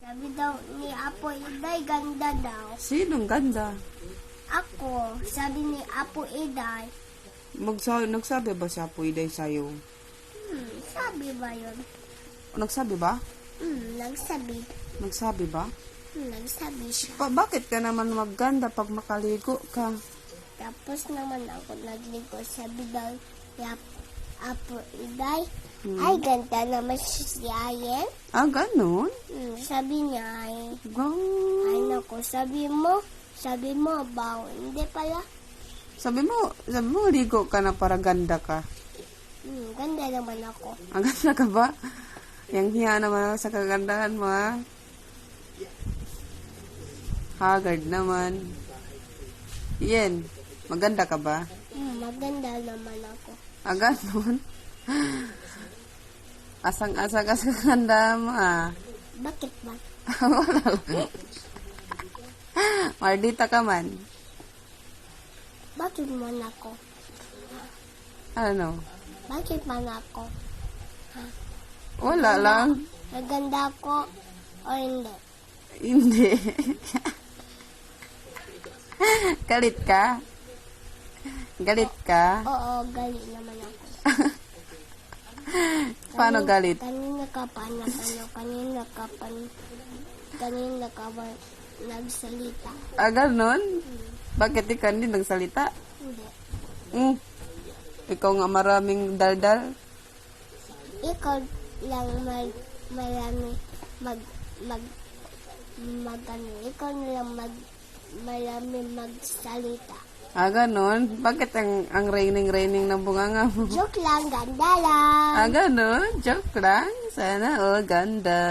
Sabi daw ni Apo Iday, ganda daw. Sinong ganda? Ako, sabi ni Apo Iday. Nagsabi ba si Apo Iday sa'yo? Sabi ba yun? Nagsabi ba? Nagsabi. Nagsabi ba? Nagsabi siya. Bakit ka naman maganda pag makaligo ka? Tapos naman ako nagligo. Sabi daw ni Apo Iday, ay ganda naman si Ayen. Ah, ganun? Sabi niya ay, Wow. ay naku, sabi mo, baw. Hindi pala. Sabi mo, ligo ka na para ganda ka. Ganda naman ako. Ang ganda ka ba? Yang hiya naman ako sa kagandahan mo, ha? Haggard naman. Iyan, maganda ka ba? Maganda naman ako. Ah, ganun? Asang-asa ka sa ganda mo, ah. Bakit ba? Wala lang. Mardita ka man. Bakit man ako? Ano? Bakit man ako? Wala lang. Maganda ako o hindi? Hindi. Galit ka? Galit ka? Oo, galit naman ako. Paano galit? Kanina ka pa nagsalita. Ah, ganun? Bakit ikaw hindi nagsalita? Hindi. Ikaw nga maraming daldal? Ikaw lang marami ikaw na lang marami magsalita. Ah, ganun? Bakit ang raining ng bunganga mo? Joke lang, ganda lang. Ah, ganun? Joke lang? Sana, ganda.